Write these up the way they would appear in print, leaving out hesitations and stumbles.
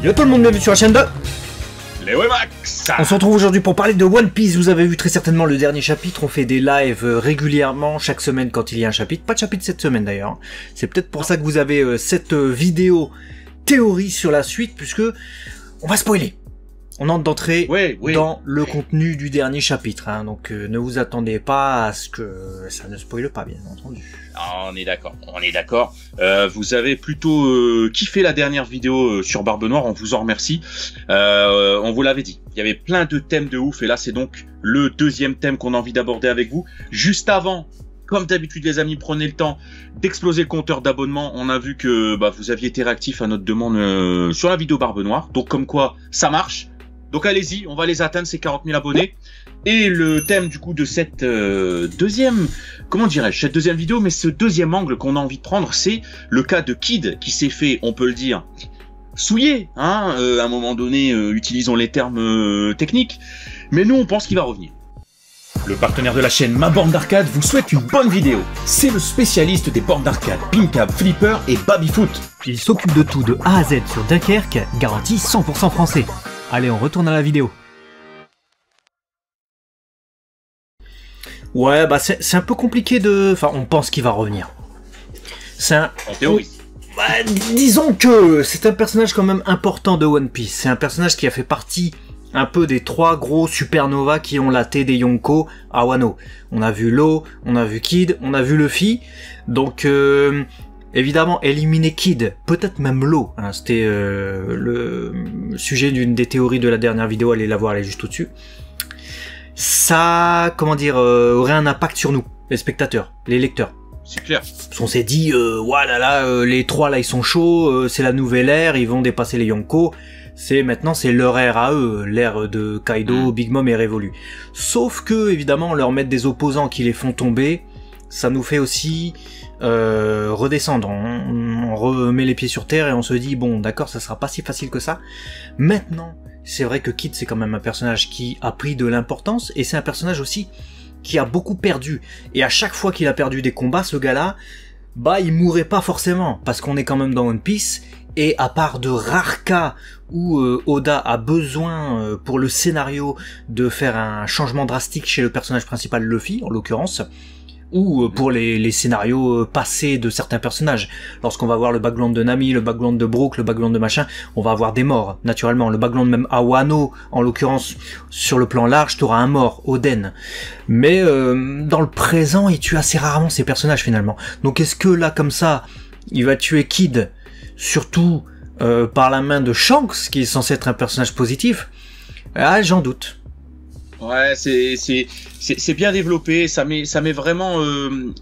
Yo tout le monde, bienvenue sur la chaîne de Léo et Max. On se retrouve aujourd'hui pour parler de One Piece. Vous avez vu très certainement le dernier chapitre. On fait des lives régulièrement, chaque semaine quand il y a un chapitre. Pas de chapitre cette semaine d'ailleurs. C'est peut-être pour ça que vous avez cette vidéo théorie sur la suite, puisque on va spoiler. On entre d'entrée dans le contenu du dernier chapitre, hein, donc ne vous attendez pas à ce que ça ne spoile pas, bien entendu. Ah, on est d'accord, on est d'accord. Vous avez plutôt kiffé la dernière vidéo sur Barbe Noire, on vous en remercie. On vous l'avait dit, il y avait plein de thèmes de ouf, et là c'est donc le deuxième thème qu'on a envie d'aborder avec vous. Juste avant, comme d'habitude les amis, prenez le temps d'exploser le compteur d'abonnement. On a vu que vous aviez été réactifs à notre demande sur la vidéo Barbe Noire, donc comme quoi ça marche. Donc allez-y, on va les atteindre ces 40 000 abonnés. Et le thème du coup de cette deuxième, comment dirais-je, cette deuxième vidéo, mais ce deuxième angle qu'on a envie de prendre, c'est le cas de Kid qui s'est fait, on peut le dire, souiller, hein, à un moment donné, utilisons les termes techniques, mais nous on pense qu'il va revenir. Le partenaire de la chaîne Ma Borne d'Arcade vous souhaite une bonne vidéo. C'est le spécialiste des bornes d'arcade, Pincab, Flipper et Babyfoot. Il s'occupe de tout de A à Z sur Dunkerque, garantie 100% français. Allez, on retourne à la vidéo. Ouais, c'est un peu compliqué de... Enfin, on pense qu'il va revenir. C'est un... En théorie. Disons que c'est un personnage quand même important de One Piece. C'est un personnage qui a fait partie un peu des trois gros supernovas qui ont laté des Yonko à Wano. On a vu Law, on a vu Kid, on a vu Luffy. Donc... évidemment, éliminer Kid, peut-être même Law, hein, c'était le sujet d'une des théories de la dernière vidéo, allez la voir, elle est juste au-dessus. Ça, comment dire, aurait un impact sur nous, les spectateurs, les lecteurs. C'est clair. Parce qu'on s'est dit, voilà, les trois là ils sont chauds, c'est la nouvelle ère, ils vont dépasser les Yonko. Maintenant c'est leur ère à eux, l'ère de Kaido, Big Mom est révolue. Sauf que, évidemment, leur mettre des opposants qui les font tomber, ça nous fait aussi redescendre, on remet les pieds sur terre et on se dit bon d'accord, ça sera pas si facile que ça. Maintenant c'est vrai que Kid c'est quand même un personnage qui a pris de l'importance et c'est un personnage aussi qui a beaucoup perdu, et à chaque fois qu'il a perdu des combats, ce gars là il mourrait pas forcément parce qu'on est quand même dans One Piece, et à part de rares cas où Oda a besoin pour le scénario de faire un changement drastique chez le personnage principal Luffy en l'occurrence, ou pour les scénarios passés de certains personnages. Lorsqu'on va voir le background de Nami, le background de Brook, le background de machin, on va avoir des morts, naturellement. Le background même à Wano, en l'occurrence, sur le plan large, t'auras un mort, Oden. Mais dans le présent, il tue assez rarement ces personnages, finalement. Donc est-ce que là, comme ça, il va tuer Kid, surtout par la main de Shanks, qui est censé être un personnage positif? Ah, j'en doute. Ouais, c'est bien développé, ça met vraiment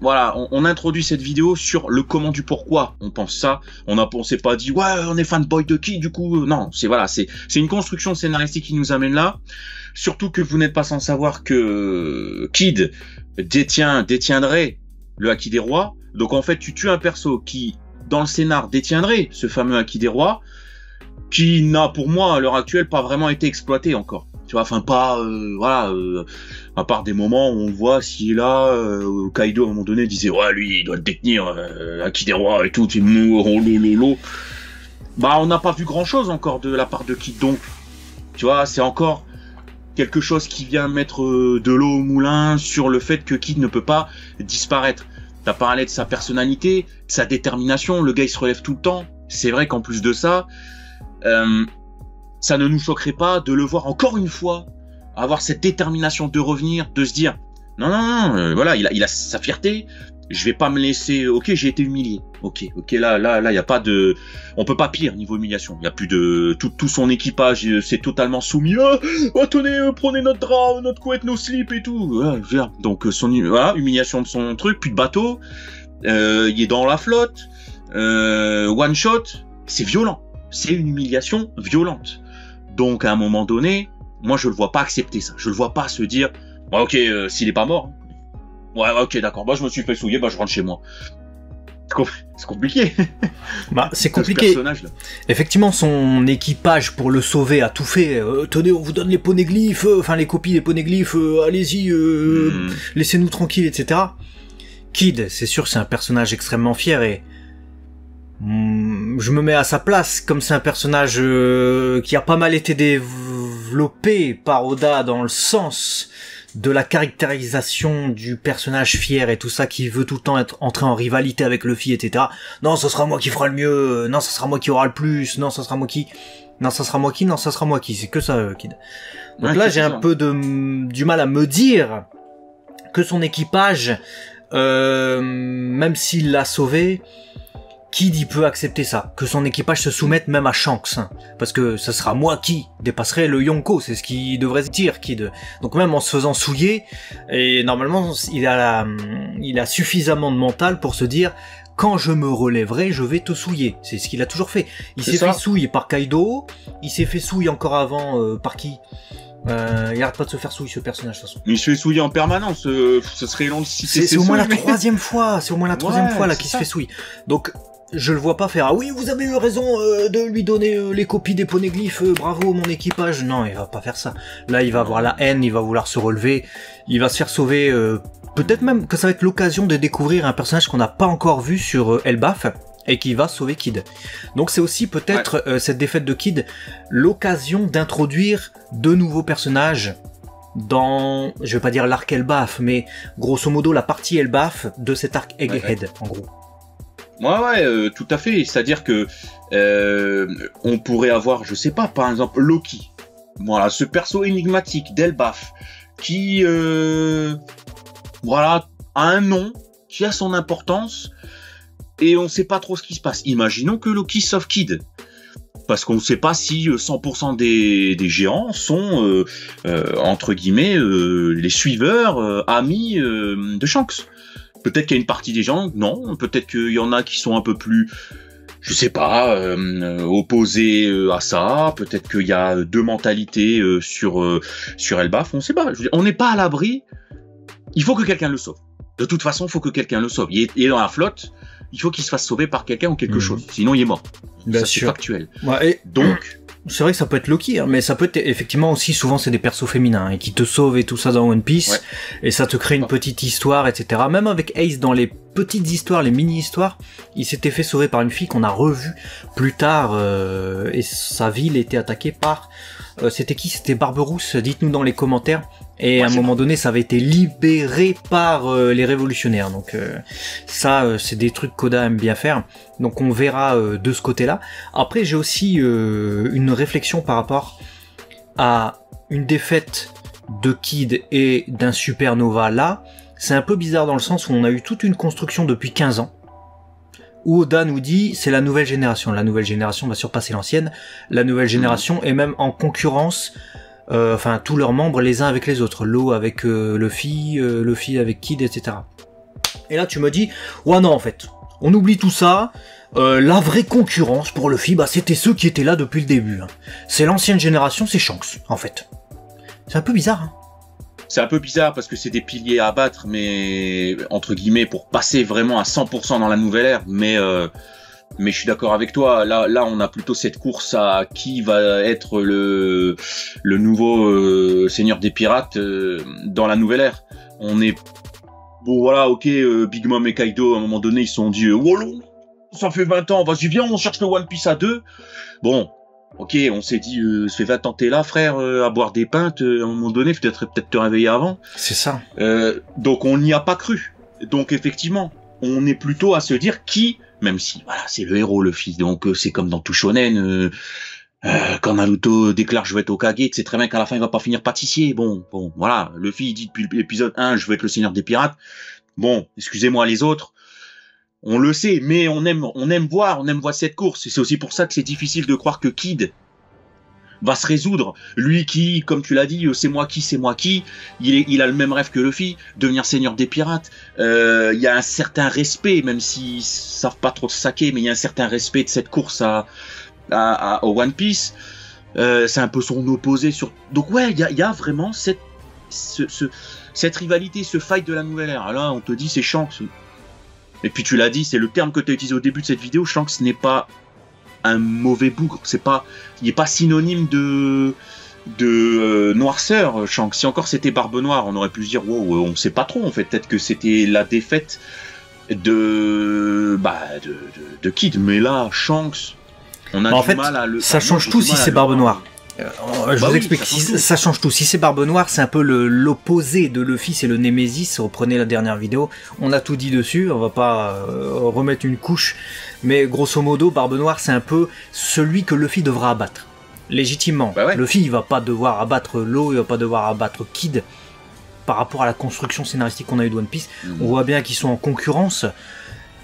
voilà, on introduit cette vidéo sur le comment du pourquoi on pense ça. On s'est pas dit ouais, on est fanboy de qui du coup, non, c'est une construction scénaristique qui nous amène là. Surtout que vous n'êtes pas sans savoir que Kid détiendrait le Haki des Rois. Donc en fait, tu tues un perso qui dans le scénar détiendrait ce fameux Haki des Rois, qui n'a pour moi à l'heure actuelle pas vraiment été exploité encore. Tu vois, enfin pas à part des moments où on voit si là Kaido à un moment donné disait ouais, lui il doit le détenir Haki des Rois et tout, on n'a pas vu grand chose encore de la part de Kid, donc tu vois, c'est encore quelque chose qui vient mettre de l'eau au moulin sur le fait que Kid ne peut pas disparaître. T'as parlé de sa personnalité, de sa détermination, le gars il se relève tout le temps. C'est vrai qu'en plus de ça, ça ne nous choquerait pas de le voir encore une fois avoir cette détermination de revenir, de se dire non, voilà, il a sa fierté, je vais pas me laisser, ok, j'ai été humilié, ok, là y a pas de, on peut pas pire niveau humiliation, il y a plus de, tout son équipage c'est totalement soumis, tenez, prenez notre drap, notre couette, nos slips et tout, donc voilà, humiliation de son truc, plus de bateau, il est dans la flotte, one shot, c'est violent. C'est une humiliation violente. Donc à un moment donné, moi je le vois pas accepter ça. Je le vois pas se dire ouais, ok, s'il est pas mort. Ouais, ok, d'accord. Moi je me suis fait souiller, je rentre chez moi. C'est compliqué. C'est compliqué. Ce personnage-là. Effectivement, son équipage pour le sauver a tout fait. Tenez, on vous donne les poneglyphes, enfin les copies des poneglyphes. Allez-y, laissez-nous tranquilles, etc. Kid, c'est sûr, c'est un personnage extrêmement fier et je me mets à sa place, comme c'est un personnage qui a pas mal été développé par Oda dans le sens de la caractérisation du personnage fier et tout ça, qui veut tout le temps entrer en rivalité avec Luffy, etc. Non, ce sera moi qui fera le mieux, non, ce sera moi qui aura le plus, non, ce sera moi qui... Non, ça sera moi qui, non, ça sera moi qui, c'est que ça, Kid. Donc Ouais, là, c'est j'ai ça. un peu du mal à me dire que son équipage, même s'il l'a sauvé, Kid, il peut accepter ça, que son équipage se soumette même à Shanks, hein, parce que ce sera moi qui dépasserai le Yonko, c'est ce qu'il devrait se dire, Kid. Donc même en se faisant souiller, et normalement, il a suffisamment de mental pour se dire, quand je me relèverai, je vais te souiller. C'est ce qu'il a toujours fait. Il C'est s'est ça. fait souiller par Kaido, il s'est fait souiller encore avant par qui il arrête pas de se faire souiller ce personnage de toute façon. Mais il se fait souiller en permanence, ce serait long de citer C'est au moins la souilles, mais- troisième fois, c'est au moins la troisième Ouais, fois là c'est qu'il se ça. fait souiller. Donc je le vois pas faire ah oui vous avez eu raison de lui donner les copies des poneglyphes, bravo mon équipage. Non, il va pas faire ça. Là il va avoir la haine, il va vouloir se relever, il va se faire sauver. Peut-être même que ça va être l'occasion de découvrir un personnage qu'on n'a pas encore vu sur Elbaf et qui va sauver Kid. Donc c'est aussi peut-être cette défaite de Kid l'occasion d'introduire de nouveaux personnages dans, je vais pas dire l'arc Elbaf, mais grosso modo la partie Elbaf de cet arc Egghead, en gros. Ouais, tout à fait. C'est-à-dire que on pourrait avoir, je sais pas, par exemple Loki. Voilà, ce perso énigmatique d'Elbaf qui, voilà, a un nom, qui a son importance, et on sait pas trop ce qui se passe. Imaginons que Loki sauve Kid. Parce qu'on ne sait pas si 100% des géants sont, entre guillemets, les suiveurs, amis de Shanks. Peut-être qu'il y a une partie des gens, non. Peut-être qu'il y en a qui sont un peu plus, je sais pas, opposés à ça. Peut-être qu'il y a deux mentalités sur Elbaf. On sait pas. Je veux dire, on n'est pas à l'abri. Il faut que quelqu'un le sauve. De toute façon, il faut que quelqu'un le sauve. Il est dans la flotte. Il faut qu'il se fasse sauver par quelqu'un ou quelque chose. Sinon, il est mort. Bien Ça, c'est sûr. factuel. Ouais, et Donc, c'est vrai que ça peut être Loki, hein, mais ça peut être effectivement aussi souvent c'est des persos féminins et qui te sauvent et tout ça dans One Piece, Ouais. et ça te crée une petite histoire, etc. Même avec Ace dans les petites histoires, les mini-histoires, il s'était fait sauver par une fille qu'on a revue plus tard, et sa ville était attaquée par... c'était qui? C'était Barberousse, dites-nous dans les commentaires. Et Ouais, à un c'est moment donné, ça avait été libéré par les révolutionnaires. Donc ça, c'est des trucs qu'Oda aime bien faire. Donc on verra de ce côté-là. Après, j'ai aussi une réflexion par rapport à une défaite de Kid et d'un Supernova là. C'est un peu bizarre dans le sens où on a eu toute une construction depuis 15 ans. Où Oda nous dit c'est la nouvelle génération. La nouvelle génération va surpasser l'ancienne. La nouvelle génération est même en concurrence. Enfin, tous leurs membres les uns avec les autres. Law avec Luffy, Luffy avec Kid, etc. Et là, tu me dis, ouais non, en fait, on oublie tout ça. La vraie concurrence pour Luffy, bah, c'était ceux qui étaient là depuis le début. Hein. C'est l'ancienne génération, c'est Shanks, en fait. C'est un peu bizarre, hein. c'est un peu bizarre parce que c'est des piliers à abattre, mais entre guillemets pour passer vraiment à 100% dans la nouvelle ère. Mais je suis d'accord avec toi. Là, on a plutôt cette course à qui va être le nouveau seigneur des pirates dans la nouvelle ère. On est bon, voilà, ok. Big Mom et Kaido, à un moment donné, ils se sont dit, oh, ça fait 20 ans, vas-y, viens, on cherche le One Piece à deux. Bon. Ok, on s'est dit, ça fait 20 ans t'es là, frère, à boire des pintes, à un moment donné, peut-être te réveiller avant. C'est ça. Donc on n'y a pas cru. Donc effectivement, on est plutôt à se dire qui, même si voilà, c'est le héros, le fils. Donc c'est comme dans tout shonen, quand Naruto déclare je vais être Hokage, tu sais très bien qu'à la fin il va pas finir pâtissier. Bon, voilà, Luffy il dit depuis l'épisode 1 je veux être le seigneur des pirates. Bon, excusez-moi les autres. On le sait, mais on aime voir cette course. Et c'est aussi pour ça que c'est difficile de croire que Kid va se résoudre. Lui qui, comme tu l'as dit, c'est moi qui. Il a le même rêve que Luffy, devenir seigneur des pirates. Il y a un certain respect, même s'ils savent pas trop se saquer, mais il y a un certain respect de cette course au One Piece. C'est un peu son opposé sur. Donc ouais, il y a vraiment cette rivalité, ce fight de la nouvelle ère. Là, on te dit c'est Shanks. Et puis tu l'as dit, c'est le terme que tu as utilisé au début de cette vidéo. Shanks n'est pas un mauvais bougre, il n'est pas synonyme de noirceur. Shanks, si encore c'était Barbe Noire, on aurait pu se dire wow, on sait pas trop en fait. Peut-être que c'était la défaite de de Kid. Mais là, Shanks, on a en du fait, mal à le... ça change tout si c'est Barbe Noire. Je vous explique, ça change tout. Si c'est Barbe Noire, c'est un peu l'opposé de Luffy, c'est le Némésis. Reprenez la dernière vidéo, on a tout dit dessus, on va pas remettre une couche. Mais grosso modo, Barbe Noire, c'est un peu celui que Luffy devra abattre. Légitimement. Bah ouais. Luffy, il va pas devoir abattre Law, il va pas devoir abattre Kid. Par rapport à la construction scénaristique qu'on a eu de One Piece, on voit bien qu'ils sont en concurrence.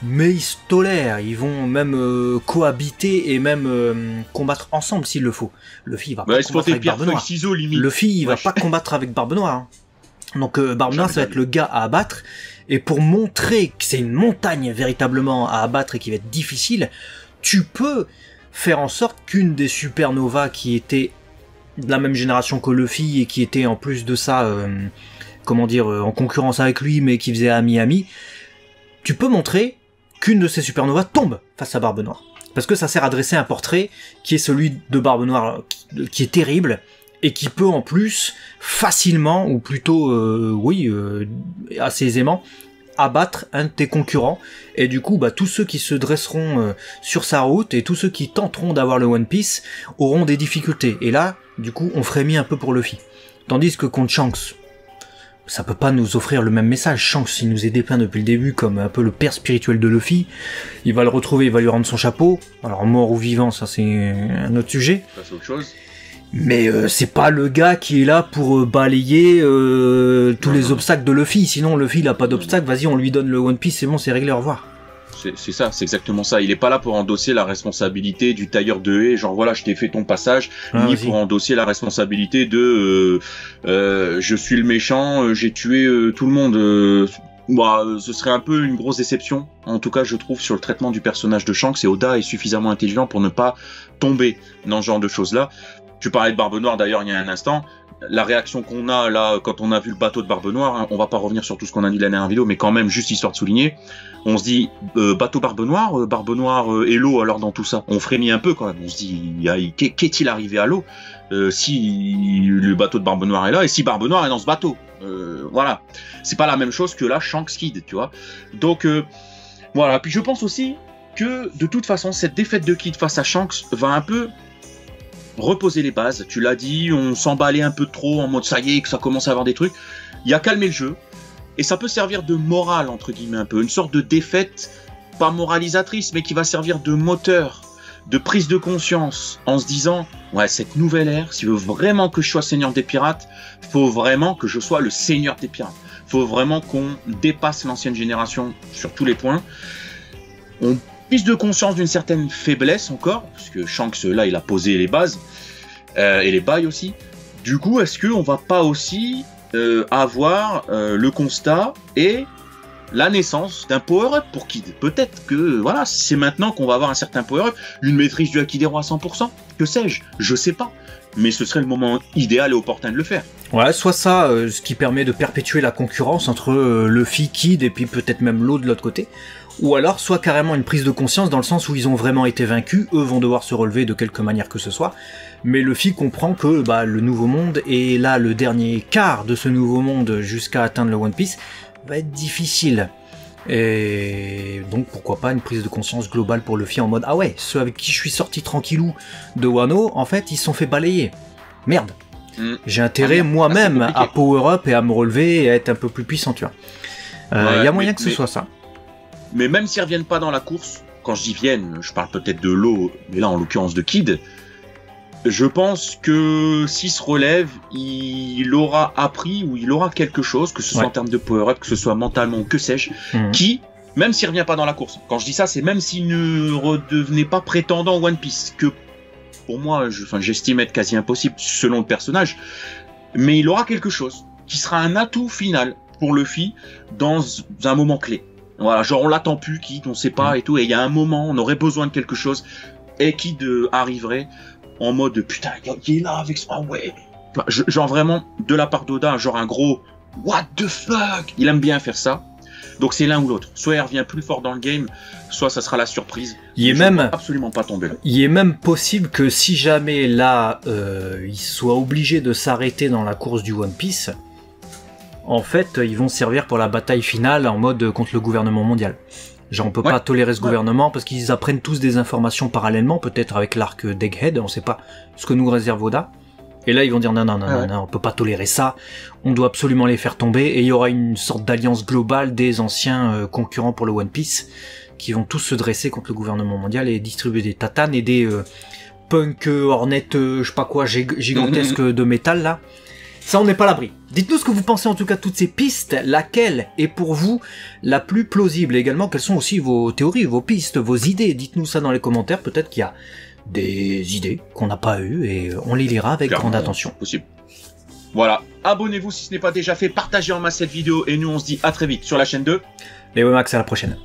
Mais ils se tolèrent, ils vont même cohabiter et même combattre ensemble s'il le faut. Luffy il va pas combattre avec Barbe Noire. Luffy il va pas combattre avec Barbe Noire. Hein. Donc Barbe Noire ça va être le gars à abattre. Et pour montrer que c'est une montagne véritablement à abattre et qui va être difficile, tu peux faire en sorte qu'une des supernovas qui était de la même génération que Luffy et qui était en plus de ça, en concurrence avec lui mais qui faisait ami-ami, tu peux montrer qu'une de ces supernovas tombe face à Barbe Noire. Parce que ça sert à dresser un portrait qui est celui de Barbe Noire, qui est terrible, et qui peut en plus facilement, ou plutôt, assez aisément, abattre un de tes concurrents. Et du coup, tous ceux qui se dresseront sur sa route, et tous ceux qui tenteront d'avoir le One Piece, auront des difficultés. Et là, du coup, on frémit un peu pour Luffy. Tandis que contre Shanks, ça peut pas nous offrir le même message. Shanks, il nous est dépeint depuis le début comme un peu le père spirituel de Luffy. Il va le retrouver, il va lui rendre son chapeau. Alors mort ou vivant, ça c'est un autre sujet. Ça c'est autre chose. Mais c'est pas le gars qui est là pour balayer tous les obstacles de Luffy. Sinon Luffy il a pas d'obstacle, vas-y on lui donne le One Piece, c'est bon, c'est réglé, au revoir. C'est ça, c'est exactement ça. Il est pas là pour endosser la responsabilité du tailleur de haie, genre voilà, je t'ai fait ton passage, ni pour endosser la responsabilité de je suis le méchant, j'ai tué tout le monde. Ce serait un peu une grosse déception, en tout cas je trouve, sur le traitement du personnage de Shanks, et Oda est suffisamment intelligent pour ne pas tomber dans ce genre de choses-là. Tu parlais de Barbe Noire d'ailleurs il y a un instant. La réaction qu'on a là quand on a vu le bateau de Barbe Noire, hein, on va pas revenir sur tout ce qu'on a dit la dernière vidéo, mais quand même juste histoire de souligner, on se dit bateau Barbe Noire et l'eau alors dans tout ça, on frémit un peu quand même, on se dit qu'est-il arrivé à l'eau si le bateau de Barbe Noire est là et si Barbe Noire est dans ce bateau, voilà, c'est pas la même chose que là Shanks Kid, tu vois. Donc voilà, puis je pense aussi que de toute façon cette défaite de Kid face à Shanks va un peu reposer les bases. Tu l'as dit, on s'emballait un peu trop en mode ça y est, que ça commence à avoir des trucs. Il a calmé le jeu et ça peut servir de morale entre guillemets un peu, une sorte de défaite pas moralisatrice mais qui va servir de moteur, de prise de conscience en se disant ouais, cette nouvelle ère, si je veux vraiment que je sois seigneur des pirates, faut vraiment que je sois le seigneur des pirates. Faut vraiment qu'on dépasse l'ancienne génération sur tous les points. On prise de conscience d'une certaine faiblesse encore, parce que Shanks là il a posé les bases et les bails aussi. Du coup, est-ce qu'on va pas aussi avoir le constat et la naissance d'un power-up pour Kid? Peut-être que voilà, c'est maintenant qu'on va avoir un certain power-up, une maîtrise du Haki des Rois à 100%, que sais-je, je sais pas. Mais ce serait le moment idéal et opportun de le faire. Ouais, soit ça, ce qui permet de perpétuer la concurrence entre Luffy, Kid et puis peut-être même l'eau de l'autre côté. Ou alors, soit carrément une prise de conscience dans le sens où ils ont vraiment été vaincus, eux vont devoir se relever de quelque manière que ce soit, mais Luffy comprend que le nouveau monde, et là le dernier quart de ce nouveau monde jusqu'à atteindre le One Piece, va être difficile. Et donc pourquoi pas une prise de conscience globale pour Luffy en mode ah ouais, ceux avec qui je suis sorti tranquillou de Wano, en fait ils se sont fait balayer. Merde. J'ai intérêt moi-même à power up et à me relever et à être un peu plus puissant, tu vois. Y a moyen que ce soit ça. Mais même s'ils reviennent pas dans la course, quand je dis viennent, je parle peut-être de l'eau, mais là en l'occurrence de Kid, je pense que s'il se relève, il aura appris ou il aura quelque chose, que ce soit en termes de power-up, que ce soit mentalement, que sais-je, qui, même s'il revient pas dans la course, quand je dis ça, c'est même s'il ne redevenait pas prétendant One Piece, que pour moi, j'estime être quasi impossible selon le personnage, mais il aura quelque chose qui sera un atout final pour Luffy dans un moment clé. Voilà, genre on l'attend plus, Kid, on sait pas et tout, et il y a un moment, on aurait besoin de quelque chose, et Kid arriverait en mode putain, il est là avec ça, ouais. Genre vraiment, de la part d'Oda, genre un gros what the fuck. Il aime bien faire ça. Donc c'est l'un ou l'autre. Soit il revient plus fort dans le game, soit ça sera la surprise. Il est même absolument pas tombé là. Il est même possible que si jamais là, il soit obligé de s'arrêter dans la course du One Piece, en fait, ils vont servir pour la bataille finale en mode contre le gouvernement mondial. Genre on peut pas tolérer ce gouvernement parce qu'ils apprennent tous des informations parallèlement, peut-être avec l'arc d'Egghead, on sait pas ce que nous réserve Oda. Et là ils vont dire non, on peut pas tolérer ça, on doit absolument les faire tomber, et il y aura une sorte d'alliance globale des anciens concurrents pour le One Piece, qui vont tous se dresser contre le gouvernement mondial et distribuer des tatanes et des punk hornet, je sais pas quoi, gigantesques de métal là. Ça, on n'est pas à l'abri. Dites-nous ce que vous pensez en tout cas de toutes ces pistes, laquelle est pour vous la plus plausible, et également quelles sont aussi vos théories, vos pistes, vos idées. Dites-nous ça dans les commentaires, peut-être qu'il y a des idées qu'on n'a pas eues et on les lira avec grande attention. Possible. Voilà, abonnez-vous si ce n'est pas déjà fait, partagez en masse cette vidéo et nous on se dit à très vite sur la chaîne 2. Les Wemax, à la prochaine.